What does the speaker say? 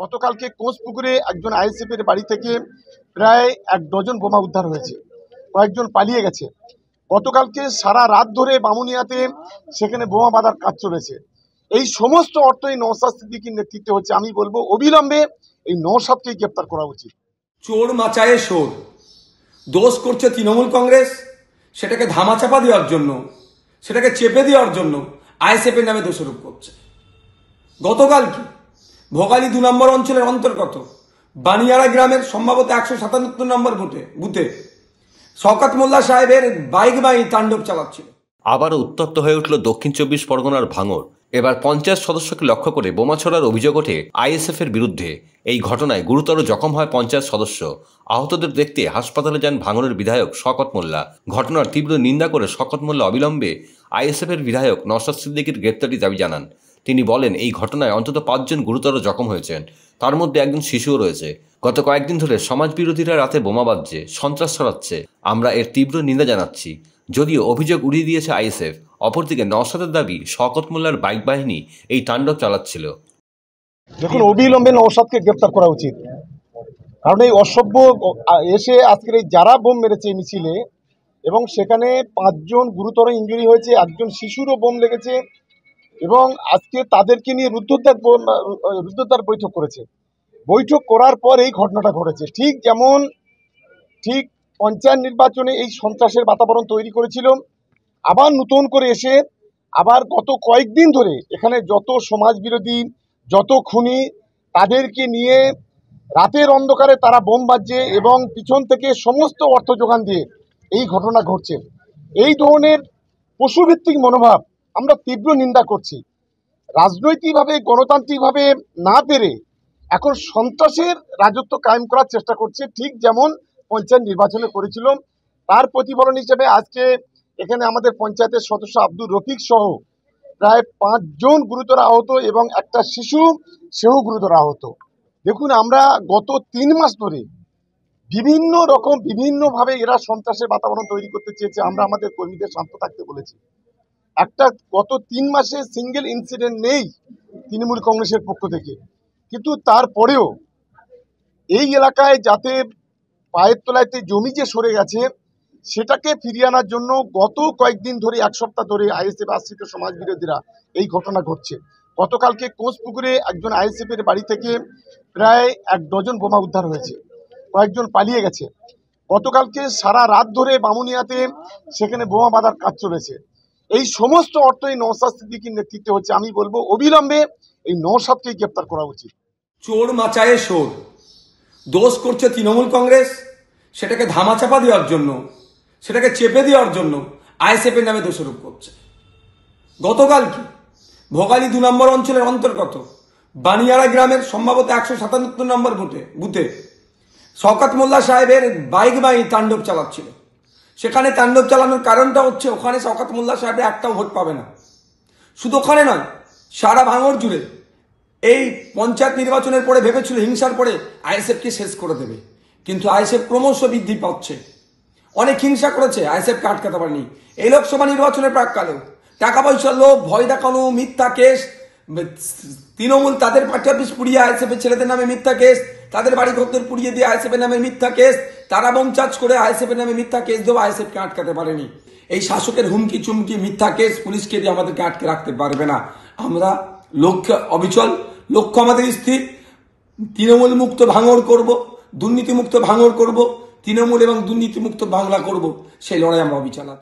গতকালকে কোঁচপুকুরে একজন আইএসএফ এর বাড়ি থেকে প্রায় 1 ডজন বোমা উদ্ধার হয়েছে। কয়েকজন পালিয়ে গেছে। গতকালকে সারা রাত ধরে বামুনিয়াতে সেখানে বোমা বাঁধার কাজ চলেছে। এই সমস্ত অর্থ এই নওশাদ সিদ্দিকীর নেতৃত্বে হচ্ছে। আমি বলবো অবিলম্বে এই নওশাদকে গ্রেপ্তার করা উচিত। চোর মাচায়ে শোর দোষ করছে তৃণমূল কংগ্রেস, সেটাকে ধামাচাপা দেওয়ার জন্য, সেটাকে চেপে দেওয়ার জন্য আইএসএফ এর নামে দোষারোপ করছে। গতকাল কি ভোগালী 2 নম্বর অঞ্চলের অন্তর্গত বানিয়ারা গ্রামের সম্ভবত 177 নম্বর বুথে শওকত মোল্লা সাহেবের বাইক বাহিনী তাণ্ডব চালাচ্ছিল। আবারও উত্তপ্ত হয়ে উঠল দক্ষিণ 24 পরগনার ভাঙড়। এবার পঞ্চায়েত সদস্যকে লক্ষ্য করে বোমা ছোড়ার অভিযোগ ওঠে আইএসএফ এর বিরুদ্ধে। এই ঘটনায় গুরুতর জখম হয় পঞ্চায়েত সদস্য। আহতদের দেখতে হাসপাতালে যান ভাঙড়ের বিধায়ক শওকত মোল্লা। ঘটনার তীব্র নিন্দা করে শওকত মোল্লা অবিলম্বে আইএসএফ এর বিধায়ক নওশাদ সিদ্দিকীর গ্রেপ্তারি দাবি জানান। তিনি বলেন, এই ঘটনায় অন্তত 5 জন গুরুতর জখম হয়েছেন, তার মধ্যে একজন শিশুও রয়েছে। গত কয়েকদিন ধরে সমাজ বিরোধীরা রাতে বোমা বাজছে, সন্ত্রাস ছড়াচ্ছে। আমরা এর তীব্র নিন্দা জানাচ্ছি। যদিও অভিযোগ উড়িয়ে দিয়েছে আইএসএফ, অপরদিকে নওশাদের দাবি শওকত মোল্লার বাইক বাহিনী এই তাণ্ডব চালাচ্ছিল। দেখুন, অবিলম্বে নওশাদকে গ্রেপ্তার করা উচিত। কারণ এই অসভ্য এসে আজকের এই যারা বোম মেরেছে এই মিছিলে, এবং সেখানে 5 জন গুরুতর ইনজুরি হয়েছে, একজন শিশুরও বোম লেগেছে, এবং আজকে তাদেরকে নিয়ে রুদ্ধদ্বার বৈঠক করেছে। বৈঠক করার পর এই ঘটনাটা ঘটেছে। ঠিক পঞ্চায়েত নির্বাচনে এই সন্ত্রাসের বাতাবরণ তৈরি করেছিল। আবার নতুন করে এসে আবার গত কয়েকদিন ধরে এখানে যত সমাজ বিরোধী, যত খুনি, তাদেরকে নিয়ে রাতের অন্ধকারে তারা বোম বাজছে এবং পিছন থেকে সমস্ত অর্থ যোগান দিয়ে এই ঘটনা ঘটছে। এই ধরনের পশুভিত্তিক মনোভাব আমরা তীব্র নিন্দা করছি। রাজনৈতিকভাবে, গণতান্ত্রিকভাবে না পেরে এখন সন্ত্রাসের রাজত্ব কায়েম করার চেষ্টা করছে, ঠিক যেমন পঞ্চায়েত নির্বাচনে করেছিল। তার প্রতিফলন হিসেবে আজকে এখানে আমাদের পঞ্চায়েতের সদস্য আব্দুর রফিক সহ প্রায় 5 জন গুরুতর আহত এবং একটা শিশু, সেও গুরুতর আহত। দেখুন, আমরা গত 3 মাস ধরে বিভিন্নভাবে এরা সন্ত্রাসের বাতাবরণ তৈরি করতে চেয়েছে। আমরা আমাদের কর্মীদের শান্ত থাকতে বলেছি। গত 3 মাসে সিঙ্গেল ইনসিডেন্ট নেই তৃণমূল কংগ্রেসের পক্ষ থেকে। কিন্তু তারপরেও এই এলাকায় যাতে পায়ের তলাইতে জমি যে সরে গেছে সেটাকে ফিরিয়ে আনার জন্য গত কয়েকদিন ধরে, 1 সপ্তাহ ধরে আইএসএফ আশ্রিত সমাজ বিরোধীরা এই ঘটনা ঘটছে। গতকালকে কোঁচপুকুরে একজন আইএসএফ এর বাড়ি থেকে প্রায় 1 ডজন বোমা উদ্ধার হয়েছে। কয়েকজন পালিয়ে গেছে। গতকালকে সারা রাত ধরে বামুনিয়াতে সেখানে বোমা বাঁধার কাজ চলেছে। এই সমস্ত অর্থ এই নওশাদ সিদ্দিকীর নেতৃত্বে হচ্ছে। আমি বলবো অবিলম্বে এই নওশাদকে গ্রেপ্তার করা উচিত। চোর মাচায়ে শোর দোষ করছে তৃণমূল কংগ্রেস, সেটাকে ধামাচাপা দেওয়ার জন্য, সেটাকে চেপে দেওয়ার জন্য আইএসএফ এর নামে দোষারোপ করছে। গতকাল কি ভোগালী 2 নম্বর অঞ্চলের অন্তর্গত বানিয়ারা গ্রামের সম্ভবত 177 নম্বর বুথে শওকত মোল্লা সাহেবের বাইক বাহিনী তাণ্ডব চালাচ্ছিল। সেখানে তাণ্ডব চালানোর কারণটা হচ্ছে ওখানে শওকত মোল্লা সাহেবের একটাও ভোট পাবে না। শুধু ওখানে নয়, সারা ভাঙড় জুড়ে এই পঞ্চায়েত নির্বাচনের পরে ভেবেছিল হিংসার পরে আইএসএফকে শেষ করে দেবে, কিন্তু আইএসএফ ক্রমশ বৃদ্ধি পাচ্ছে। অনেক হিংসা করেছে, আইএসএফকে আটকাতে পারেনি। এই লোকসভা নির্বাচনের প্রাককালেও টাকা পয়সার লোভ, ভয় দেখানো, মিথ্যা কেস, তৃণমূল তাদের পার্টি অফিস পুড়িয়ে আইএসএফ এর ছেলেদের নামে মিথ্যা কেস, তাদের বাড়ি ঘর পুড়িয়ে দিয়ে আইএসএফ এর নামে মিথ্যা কেস, তারা বোম চার্জ করে আইএসএফ এর নামে মিথ্যা কেস দেবো, আইএসএফকে আটকাতে পারেনি। এই শাসকের হুমকি চুমকি মিথ্যা কেস পুলিশকে দিয়ে আমাদেরকে আটকে রাখতে পারবে না। আমরা লক্ষ্য অবিচল, লক্ষ্য আমাদের স্থির। তৃণমূল মুক্ত ভাঙড় করব, দুর্নীতি মুক্ত ভাঙড় করব, তৃণমূল এবং দুর্নীতি মুক্ত বাংলা করব। সেই লড়াই আমরা অবিচল আছি।